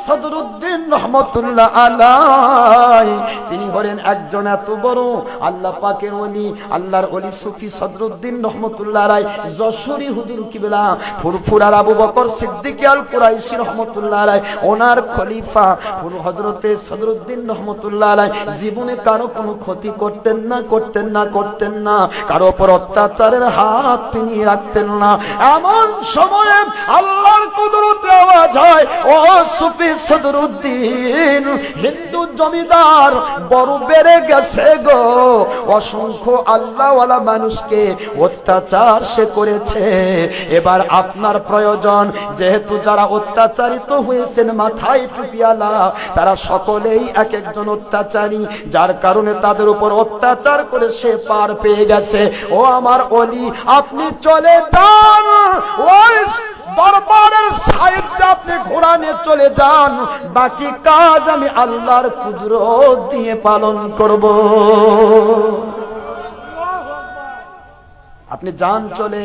সদরুদ্দিন রহমাতুল্লাহ আলাইহি তিনি হলেন একজন এত বড় আল্লাহ পাকের ওলি, আল্লাহর ওলি সুফি সদরুদ্দিন রহমাতুল্লাহ আলাইহি যশোরী হুজুর কিবলা ফুরফুরার আবু বকর সিদ্দিক আল কুরাইশি রহমাতুল্লাহ আলাইহি ওনার খলিফা হযরতে সদরুদ্দিন রহমাতুল্লাহ আলাইহি জীবনে কারো কোনো ক্ষতি করতেন না, কারো উপর অত্যাচারের হাত তিনি রাখতেন না। এমন সময়ে আল্লাহর কুদরতে আওয়াজ হয়, ও সুফি সদরুদ্দিন, হিন্দু জমিদার বড় বেড়ে গেছে গো, অসংখ্য আল্লাহওয়ালা মানুষকে অত্যাচার সে করেছে। এবার আপনার প্রয়োজন, যেহেতু যারা অত্যাচারিত হয়েছেন মাথায় টুপিওয়ালা তারা সকলেই এক একজন অত্যাচারী, যার কারণে তাদের উপর অত্যাচার করে সে পার পেয়ে গেছে। ও আমার ওলি, আপনি চলে যান, ওই দরবারের সাইডে আপনি ঘোড়া নিয়ে চলে যান, বাকি কাজ আমি আল্লাহর কুদরত দিয়ে পালন করব। আপনি যান চলে।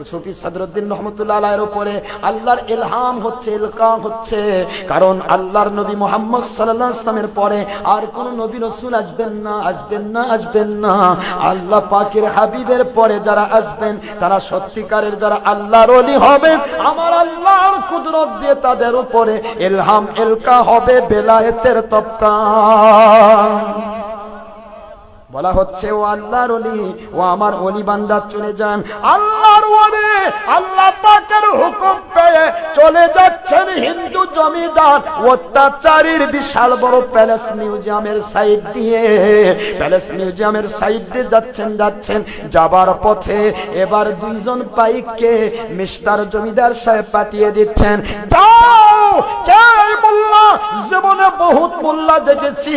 সুফি সদরুদ্দিন রহমাতুল্লাহ আলাইহির উপরে আল্লাহর ইলহাম হচ্ছে, ইলকাম হচ্ছে, কারণ আল্লাহর নবী মুহাম্মদ সাল্লাল্লাহু আলাইহি ওয়াসাল্লামের পরে আর কোন নবী রাসূল আসবেন না। আল্লাহ পাকের হাবিবের পরে যারা আসবেন তারা সত্যিকারের যারা আল্লাহর ওলি হবেন, আমার আল্লাহর কুদরত দিয়ে তাদের উপরে ইলহাম ইলকা হবে, বেলায়েতের তপ্তা। বলা হচ্ছে, ও আল্লাহর ওলি, ও আমার ওলি বান্দা চলে যান। আল্লাহর ওলি আল্লাহ পাকের হুকুম পেয়ে চলে যাচ্ছেন হিন্দু জমিদার অত্যাচারীর বিশাল বড় প্যালেস মিউজিয়ামের সাইড দিয়ে, যাচ্ছেন। যাবার পথে এবার দুইজন পাইককে মিস্টার জমিদার সাহেব পাঠিয়ে দিচ্ছেন, যাও, কে মোল্লা? জীবনে বহুত মোল্লা দেখেছি,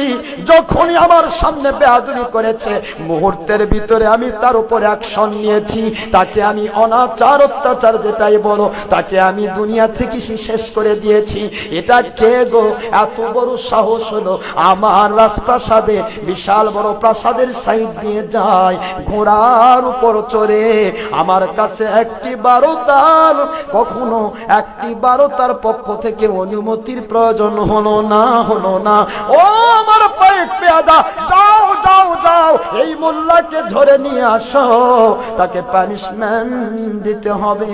যখনই আমার সামনে বেয়াদবি করেছে মুহূর্তের ভিতরে আমি তার উপর অ্যাকশন নিয়েছি, তাকে আমি অনাচার অত্যাচার যেটাই বলো তাকে আমি দুনিয়া থেকে শেষ করে দিয়েছি। এটা কে গো? এত বড় সাহস হলো আমার রাজপ্রাসাদে, বিশাল বড় প্রাসাদের সাইড দিয়ে যায় ঘোড়ার উপর চড়ে। আমার কাছে একটি বারো তার পক্ষ থেকে অনুমতির প্রয়োজন হলো না। ও আমার পাইক পেয়াদা, যাও, এই মোল্লাকে ধরে নিয়ে আসো, তাকে পানিশমেন্ট দিতে হবে।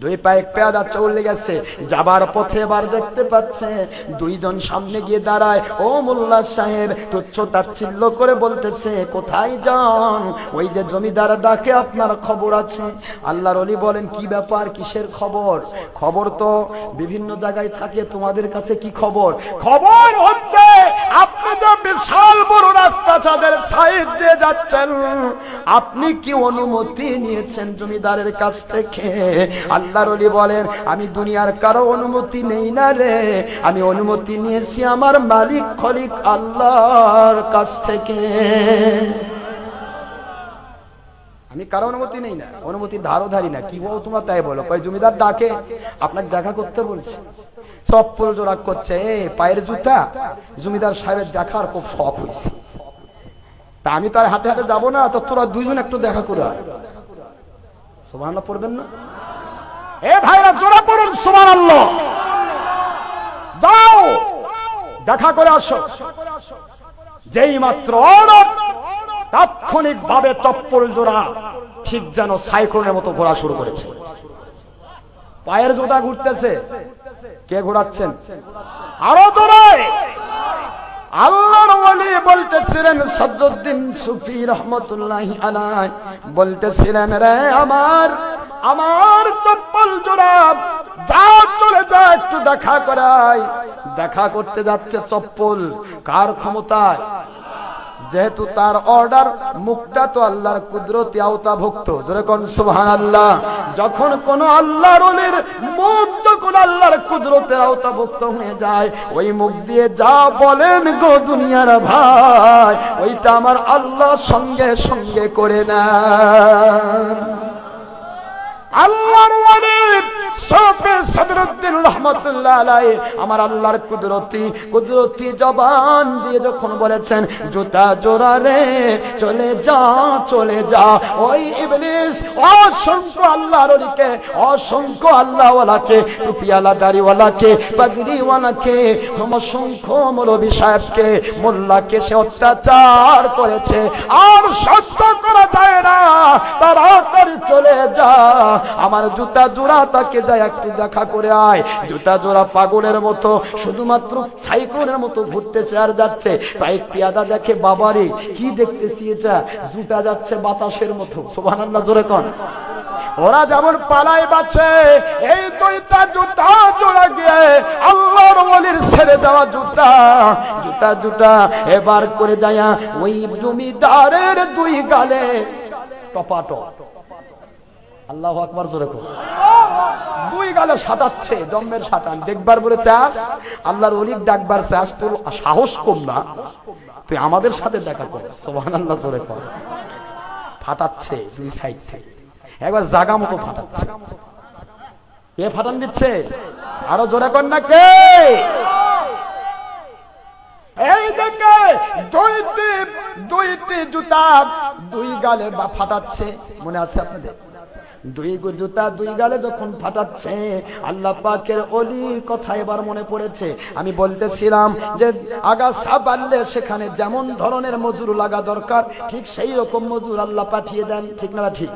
দুই পাইক পেয়াদা চলে গেছে। যাবার পথে এবার দেখতে পাচ্ছে দুইজন সামনে গিয়ে দাঁড়ায়। ও মোল্লা সাহেব তুচ্ছ তাচ্ছিল্য করে বলতেছে, কোথায় যান? ওই যে জমিদার ডাকে, আপনার খবর আছে। আল্লাহর ওলি বলেন, কি ব্যাপার, কিসের খবর? খবর তো বিভিন্ন জায়গায় থাকে, তোমাদের কাছে কি খবর? খবর হচ্ছে আপনি যে বিশাল বড় রাজপ্রাসাদের সাইড দিয়ে যাচ্ছেন, আপনি কি অনুমতি নিয়েছেন জমিদারের কাছ থেকে? আল্লাহর ওলি বলেন, আমি দুনিয়ার কারো অনুমতি নেই না রে, আমি অনুমতি নিয়েছি আমার মালিক খলিক আল্লাহর কাছ থেকে। আমি কারো অনুমতি নেই না, অনুমতি ধারও ধারি না। কি বল তোমরা তাই বলো? কয় জমিদার ডাকে, আপনাকে দেখা করতে বলছে, চপ্পল জোড়া করছে, পায়ের জুতা। জমিদার সাহেবের দেখার খুব শখ হয়েছে, তা আমি তার হাতে হাতে যাবো না, তো তোরা দুইজন একটু দেখা করে আয়। সুবহানাল্লাহ পড়বেন না? এ ভাইরা জোড়া পড়ুন সুবহানাল্লাহ। যাও, দেখা করে আসো। যেই মাত্র তাৎক্ষণিক ভাবে চপ্পল জোড়া ঠিক যেন সাইক্লোনের মতো ঘোরা শুরু করেছে। পায়ের জোড়া ঘুরতেছে। কে ঘোরাচ্ছেন? আরো দৌড়ায়। আল্লাহর ওলি বলতেছিলেন, সদরুদ্দিন সুফি রহমাতুল্লাহি আলাইহি বলতেছিলেন, রে আমার চপ্পল জোড়া, যা চলে যা, একটু দেখা করাই। দেখা করতে যাচ্ছে চপ্পল, কার ক্ষমতায়? যেহেতু তার অর্ডার, মুখটা তো আল্লাহর কুদরতি আওতাভুক্ত। যেরকম সুবহানাল্লাহ, যখন কোন আল্লাহর ওলির মুখ যখন আল্লাহর কুদরতের আওতাভুক্ত হয়ে যায়, ওই মুখ দিয়ে যা বলেন গো দুনিয়ার ভাই, ওইটা আমার আল্লাহ সঙ্গে সঙ্গে করে নেন। আল্লাহর ওলি সুফি সদরুদ্দিন রহমাতুল্লাহ রহমতুল্লাহ আলাইহি আমার আল্লাহর কুদরতি জবান দিয়ে যখন বলেছেন জুতা জোড়া রে চলে যা ওই ইবলিস অসংখ্য আল্লাহর ওলিকে অসংখ্য আল্লাহওয়ালাকে টুপিওয়ালা দাড়িওয়ালাকে পাগড়িওয়ালাকে অসংখ্য মৌলভী সাহেবকে মোল্লাকে সে অত্যাচার করেছে আর সহ্য করা যায় না তাড়াতাড়ি চলে যা আমার জুতা জোড়া তাকে যায় একটু দেখা করে আয় জুতা জোড়া পাগলের মতো শুধুমাত্র সাইক্লোনের মতো ঘুরতেছে আর যাচ্ছে পাইক পিয়াদা দেখে বাবারে কি দেখতেছি এটা জুতা যাচ্ছে বাতাসের মতো সুবহানাল্লাহ জোরে কোন ওরা যেমন পালায় বাঁচে এই দুইটা জুতা জোড়া গিয়ে আল্লাহর ওলির ছেড়ে দেওয়া জুতা এবার করে যায় ওই জমিদারের দুই গালে টপাটপ আল্লাহু আকবার জোরে কোন দুই গালে সাটাচ্ছে জম্মের সাটান দেখবার বলে চাস আল্লাহর ওলিক ডাকবার চাস তোর সাহস কম না তুই আমাদের সাথে দেখা কর সুবহানাল্লাহ জোরে কোন ফাটাচ্ছে দুই সাইড থেকে একবার জায়গা মতো ফাটাচ্ছে কে ফাটান দিচ্ছে আরো জোরে কর না কে এই দেখে দুইটি জুতা দুই গালে বা ফাটাচ্ছে মনে আছে আপনাদের দুই জুতা দুই গালে যখন ফাটাচ্ছে আল্লাহ পাকের ওলির কথা এবার মনে পড়েছে আমি বলতেছিলাম যে আগাছা বাড়লে সেখানে যেমন ধরনের মজুর লাগা দরকার ঠিক সেই রকম মজুর আল্লাহ পাঠিয়ে দেন ঠিক না ঠিক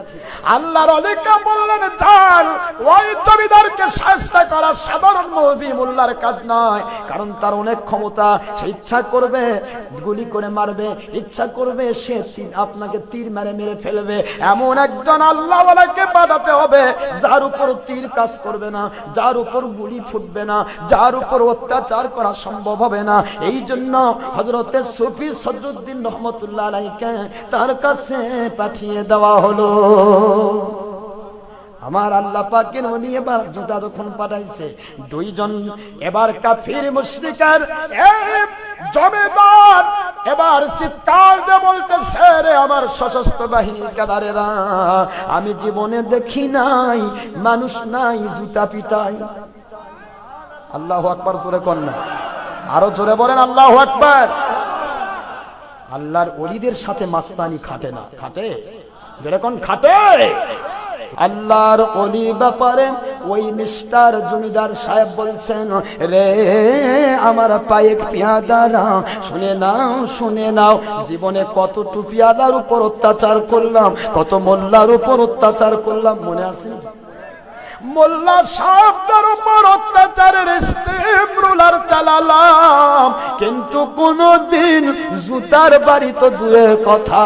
আল্লাহর ওলিকে বললেন চল ওই জমিদারকে শায়েস্তা করা সাধারণ মৌলভী মোল্লার কাজ নয় কারণ তার অনেক ক্ষমতা সে ইচ্ছা করবে গুলি করে মারবে ইচ্ছা করবে সে আপনাকে তীর মেরে ফেলবে এমন একজন আল্লাহওয়ালাকে বাঁধাতে হবে যার উপর তীর কাজ করবে না যার উপর গুলি ফুটবে না যার উপর অত্যাচার করা সম্ভব হবে না এই জন্য হযরতে সুফি সদরুদ্দিন রহমতুল্লাহ আলাইহিকে তার কাছে পাঠিয়ে দেওয়া হলো আমার আল্লাহ পাকের ওলি এবার জুতা যখন পাঠাইছে দুইজন এবার কাফির মুশরিকের এই জমিদার এবার চিৎকার দিয়ে বলতেছে রে আমার সশস্ত্র বাহিনীর ক্যাডারেরা আমি জীবনে দেখি নাই মানুষ নাই জুতা পিটায় আল্লাহু আকবার জোরে কোন না আরো জোরে বলেন আল্লাহু আকবার আল্লাহর ওলিদের সাথে মাস্তানি খাটে না খাটে জোরে কোন খাটে আল্লাহর ওলি ব্যাপারে ওই মিস্টার জমিদার সাহেব বলছেন রে আমার পায়েক পিয়াদারা শুনে নাও জীবনে কত টুপিয়ালার উপর অত্যাচার করলাম কত মোল্লার উপর অত্যাচার করলাম মনে আছে মোল্লা সাহেবদের উপর অত্যাচারের স্টিম রুলার চালালাম কিন্তু কোনদিন জুতার বাড়ি তো দূরের কথা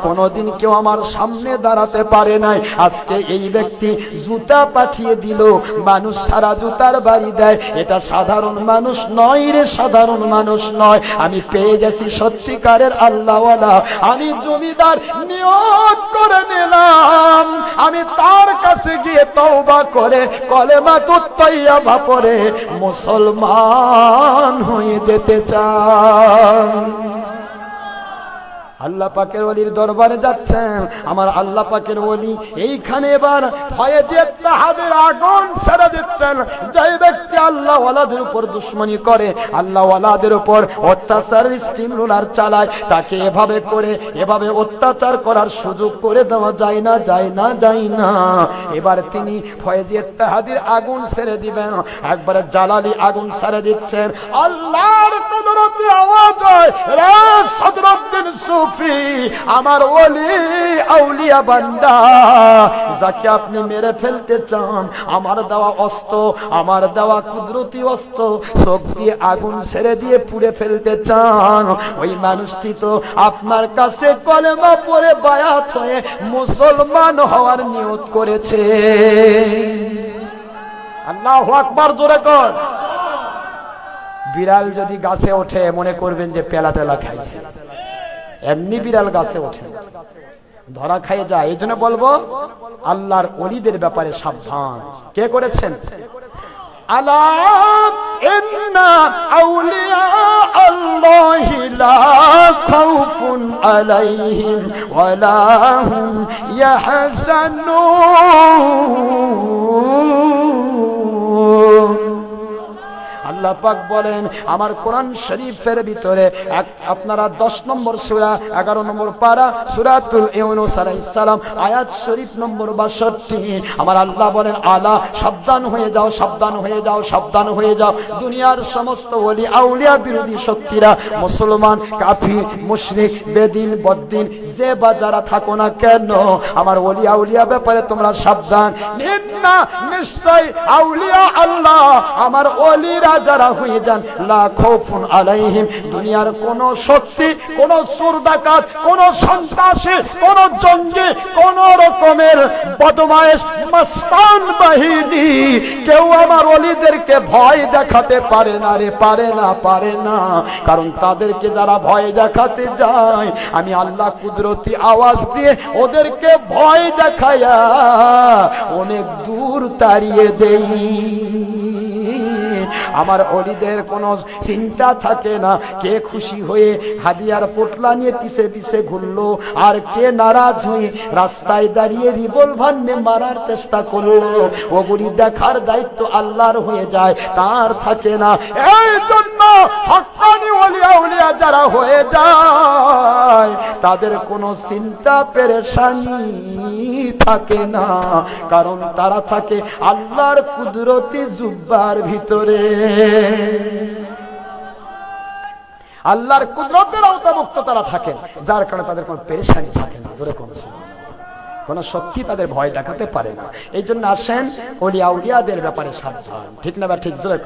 কোনদিন কেউ আমার সামনে দাঁড়াতে পারে নাই আজকে এই ব্যক্তি জুতা পাঠিয়ে দিল মানুষ সারা জুতার বাড়ি দেয় এটা সাধারণ মানুষ নয় রে সাধারণ মানুষ নয় আমি পেয়ে গেছি সত্যিকারের আল্লাহওয়ালা আমি জমিদার নিয়ত করে নিলাম আমি তার কাছে গিয়ে তওবা করে কলেমা তাইয়্যিবা পড়ে মুসলমান হয়ে যেতে চান আল্লাহ পাকের ওলির দরবারে যাচ্ছেন আমার আল্লাহ পাকের ওলি এইখানে এবার ফয়েজ ইত্তেহাদের আগুন ছেড়ে দিচ্ছেন যে ব্যক্তি আল্লাহ ওয়ালাদের উপর দুশমনি করে আল্লাহ ওয়ালাদের উপর অত্যাচারের স্টিম রুলার চালায় তাকে এভাবে অত্যাচার করার সুযোগ করে দেওয়া যায় না এবার তিনি ফয়েজ ইত্তেহাদের আগুন ছেড়ে দিবেন একবারে জালালি আগুন ছেড়ে দিচ্ছেন আল্লাহর কুদরতি আওয়াজ হয় রে সদরুদ্দিন আমার ওলি আউলিয়া বান্দা যাকে আপনি মেরে ফেলতে চান আমার দেওয়া অস্ত্র আমার দেওয়া কুদরতি অস্ত্র চোখ দিয়ে আগুন ছেড়ে দিয়ে পুড়ে ফেলতে চান ওই মানুষটি তো আপনার কাছে কলেমা পড়ে বায়াত হয়ে মুসলমান হওয়ার নিয়ত করেছে আল্লাহু আকবার জোরে কর বিড়াল যদি গাছে ওঠে মনে করবেন যে পেলা খাইছে এমনি বিড়াল গাছে ওঠে ধরা খাইয়ে যায় এই জন্য বলবো আল্লাহর ওলিদের ব্যাপারে সাবধান কে করেছেন আলা ইন্না আউলিয়া আল্লাহি লা খাউফুন আলাইহিম ওয়ালা হুম ইয়াহজানুন আল্লাহ পাক বলেন আমার কোরআন শরীফের ভিতরে আপনারা 10 নম্বর সূরা 11 নম্বর পারা সূরাতুল ইউনূস আলাইহিস সালাম আয়াত শরীফ নম্বর 62 আমার আল্লাহ বলেন আলা সাবধান হয়ে যাও, সাবধান হয়ে যাও, সাবধান হয়ে যাও। দুনিয়ার সমস্ত ওলি আউলিয়া বিরোধী শক্তিরা, মুসলমান, কাফির, মুশরিক, বেদিন, বদ্দিন, যে বা যারা থাকো না কেন, আমার ওলি আউলিয়া ব্যাপারে তোমরা সাবধান। ইন্না নিশ্চয় আউলিয়া আল্লাহ, আমার ওলিরা যারা হয়ে যান, লা খাউফুন আলাইহিম, দুনিয়ার কোন শক্তি, কোন চোর ডাকাত, কোন সন্ত্রাসী, কোন জঙ্গি, কোন রকমের বদমায়েশ মস্তান বাহিনী কেউ আমার ওলিদেরকে ভয় দেখাতে পারে না রে, পারে না, পারে না। কারণ তাদেরকে যারা ভয় দেখাতে যায়, আমি আল্লাহ কুদরতি আওয়াজ দিয়ে ওদেরকে ভয় দেখায়া অনেক দূর তাড়িয়ে দেই। আমার ওলিদের কোনো চিন্তা থাকে না কে খুশি হয়ে হাদিয়ার পোটলা নিয়ে পিছে পিছে ঘুরলো, আর কে নারাজ হয়ে রাস্তায় দাঁড়িয়ে রিভলভার নিয়ে মারার চেষ্টা করলো। ওগুলি দেখার দায়িত্ব আল্লাহর হয়ে যায়, তার থাকে না। এই জন্য হক্কানি ওলি আউলিয়া যারা হয়ে যায়, তাদের কোনো চিন্তা পেরেশানি থাকে না, কারণ তারা থাকে আল্লাহর কুদরতি জুব্বার ভিতরে। আল্লাহর কুদরতের আওতাভুক্ত তারা থাকেন, যার কারণে তাদের কোনো পেরেশানি থাকে না। জোরে কোন শক্তি তাদের ভয় দেখাতে পারে না। এই জন্য আসেন ওলি আউলিয়াদের ব্যাপারে সাবধান, ঠিক না? ঠিক জোরে